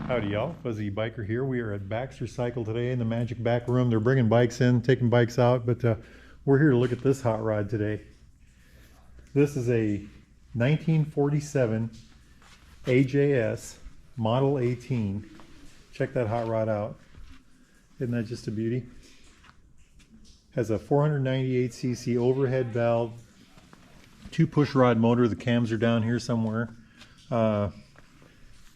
Howdy y'all, Fuzzy Biker here. We are at Baxter Cycle today in the magic back room. They're bringing bikes in, taking bikes out, but we're here to look at this hot rod today. This is a 1947 AJS Model 18. Check that hot rod out. Isn't that just a beauty? Has a 498cc overhead valve, 2 push rod motor. The cams are down here somewhere.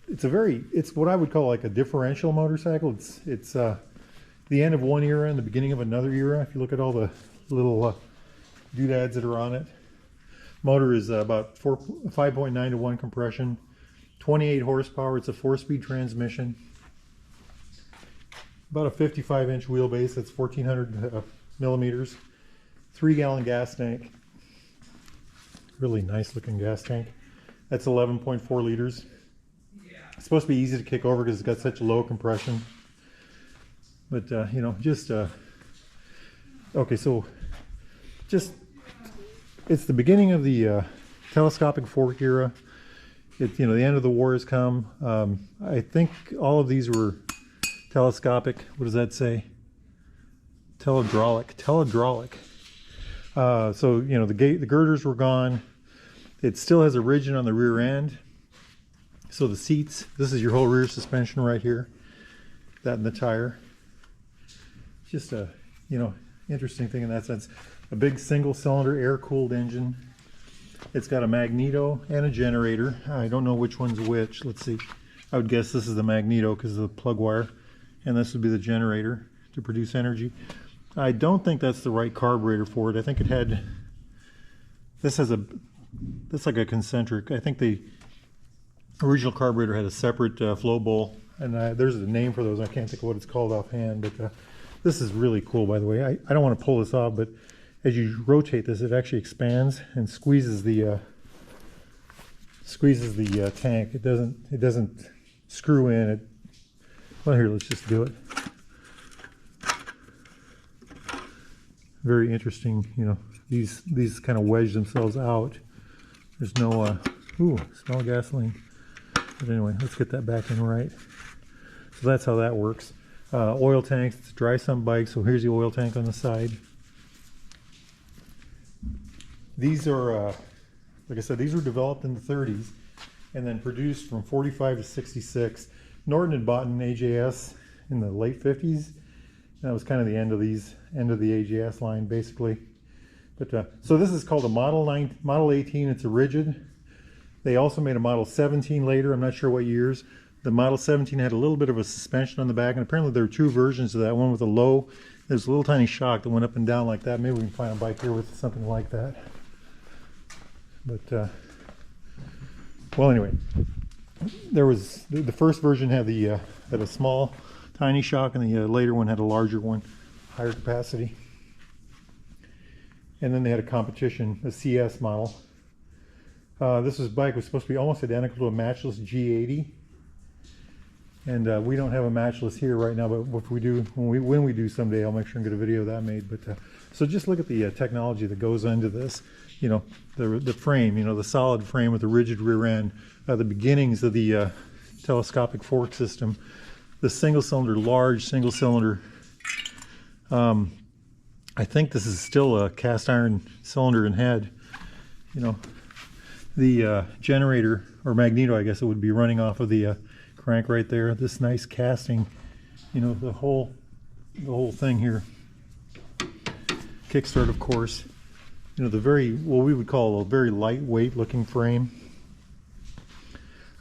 It's what I would call like a differential motorcycle. It's the end of one era and the beginning of another era. If you look at all the little doodads that are on it. Motor is about 5.9 to 1 compression, 28 horsepower. It's a 4-speed transmission. About a 55-inch wheelbase. That's 1,400 millimeters. 3-gallon gas tank. Really nice looking gas tank. That's 11.4 liters. It's supposed to be easy to kick over because it's got such low compression. But you know, okay, so it's the beginning of the telescopic fork era. The end of the war has come. I think all of these were telescopic. What does that say? Telehydraulic. So the girders were gone. It still has a rigid on the rear end. So the seats, this is your whole rear suspension right here. That and the tire. Just a, interesting thing in that sense. A big single cylinder air cooled engine. It's got a magneto and a generator. I don't know which one's which. Let's see. I would guess this is the magneto because of the plug wire. And this would be the generator to produce energy. I don't think that's the right carburetor for it. I think it had, that's like a concentric. I think the original carburetor had a separate flow bowl, and there's a name for those. I can't think of what it's called offhand, but this is really cool, by the way. I don't want to pull this off, but as you rotate this, it actually expands and squeezes the tank. It doesn't screw in. Well, here, let's just do it. Very interesting. These kind of wedge themselves out. There's no smell of gasoline. But anyway, let's get that back in right. So that's how that works. Oil tanks, it's a dry sump bike, so here's the oil tank on the side. These are, like I said, these were developed in the 30s and then produced from 45 to 66. Norton had bought an AJS in the late 50s. That was kind of the end of the AJS line, basically. But so this is called a Model 18. It's a rigid. They also made a Model 17 later. I'm not sure what years. The Model 17 had a little bit of a suspension on the back, and apparently there were 2 versions of that. One with a low, there's a little tiny shock that went up and down like that. Maybe we can find a bike here with something like that. But well, anyway, there was the first version had a small, tiny shock, and the later one had a larger one, higher capacity. And then they had a competition, a CS model. This bike was supposed to be almost identical to a matchless G80, and we don't have a matchless here right now. But if we do, when we do someday, I'll make sure and get a video of that made. But so just look at the technology that goes into this. The frame, the solid frame with the rigid rear end, the beginnings of the telescopic fork system, the large single cylinder. I think this is still a cast iron cylinder and head. The generator, or magneto, I guess it would be, running off of the crank right there. This nice casting, the whole thing here. Kickstart, of course. The what we would call a very lightweight looking frame.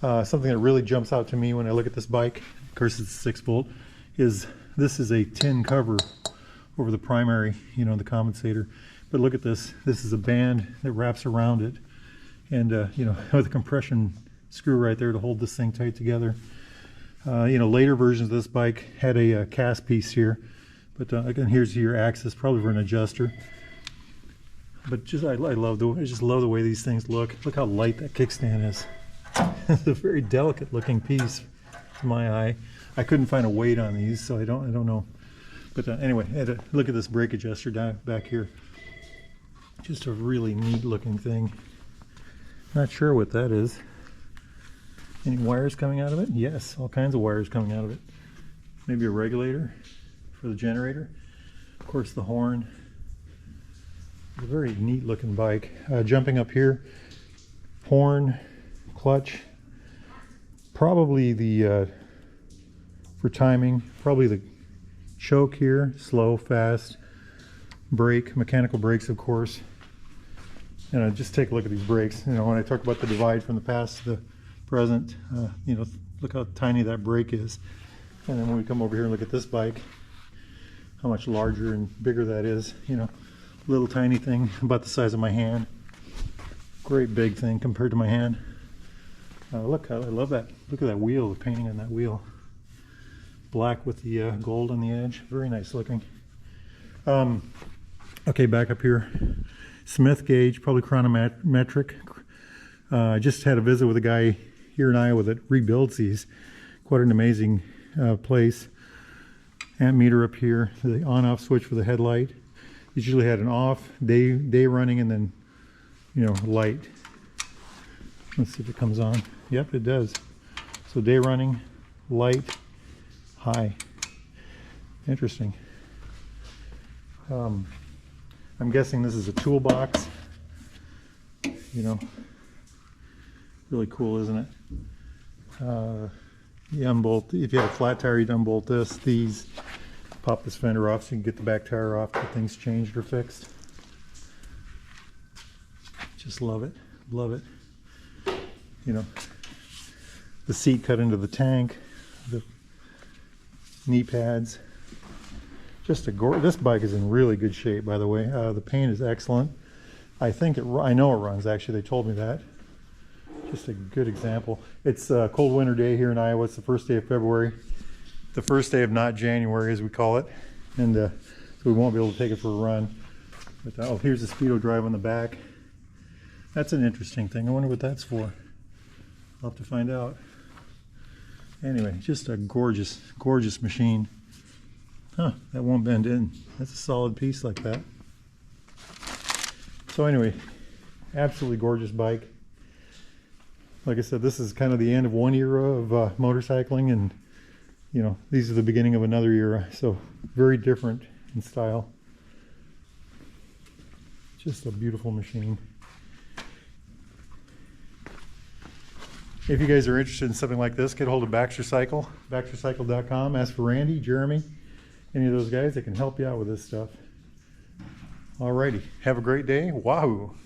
Something that really jumps out to me when I look at this bike, of course it's 6-volt, is this is a tin cover over the primary, the compensator. But look at this. This is a band that wraps around it. And, with a compression screw right there to hold this thing tight together. Later versions of this bike had a cast piece here. But again, here's your axis, probably for an adjuster. But I just love the way these things look. Look how light that kickstand is. It's a very delicate looking piece to my eye. I couldn't find a weight on these, so I don't know. But anyway, look at this brake adjuster down back here. Just a really neat looking thing. Not sure what that is. Any wires coming out of it? Yes, all kinds of wires coming out of it. Maybe a regulator for the generator. Of course, the horn. It's a very neat looking bike. Jumping up here, horn, clutch, probably the, for timing, probably the choke here, slow, fast, brake, mechanical brakes, of course. And just take a look at these brakes. You know, when I talk about the divide from the past to the present, you know, look how tiny that brake is. And then when we come over here and look at this bike, how much larger and bigger that is. You know, little tiny thing about the size of my hand. Great big thing compared to my hand. Look, I love that. Look at that wheel, the painting on that wheel. Black with the gold on the edge. Very nice looking. Okay, back up here. Smith gauge, probably chronometric. I just had a visit with a guy here in Iowa that rebuilds these. Quite an amazing place. Amp meter up here, the on-off switch for the headlight. Usually had an off, day running, and then, you know, light. Let's see if it comes on. Yep, it does. So day running, light, high. Interesting. I'm guessing this is a toolbox. You know, really cool, isn't it? You unbolt, if you have a flat tire, you unbolt these, pop this fender off so you can get the back tire off, get things changed or fixed. Just love it, love it. You know, the seat cut into the tank, the knee pads. Just this bike is in really good shape, by the way. The paint is excellent. I know it runs, actually, they told me that. Just a good example. It's a cold winter day here in Iowa. It's the first day of February. The first day of not January, as we call it. And so we won't be able to take it for a run. But oh, here's the Speedo drive on the back. That's an interesting thing. I wonder what that's for. I'll have to find out. Anyway, just a gorgeous, gorgeous machine. Huh, that won't bend in. That's a solid piece like that. So anyway, absolutely gorgeous bike. Like I said, this is kind of the end of one era of motorcycling, and you know, these are the beginning of another era. So very different in style. Just a beautiful machine. If you guys are interested in something like this, get a hold of Baxter Cycle, baxtercycle.com. Ask for Randy, Jeremy, any of those guys that can help you out with this stuff. Alrighty, have a great day. Wahoo!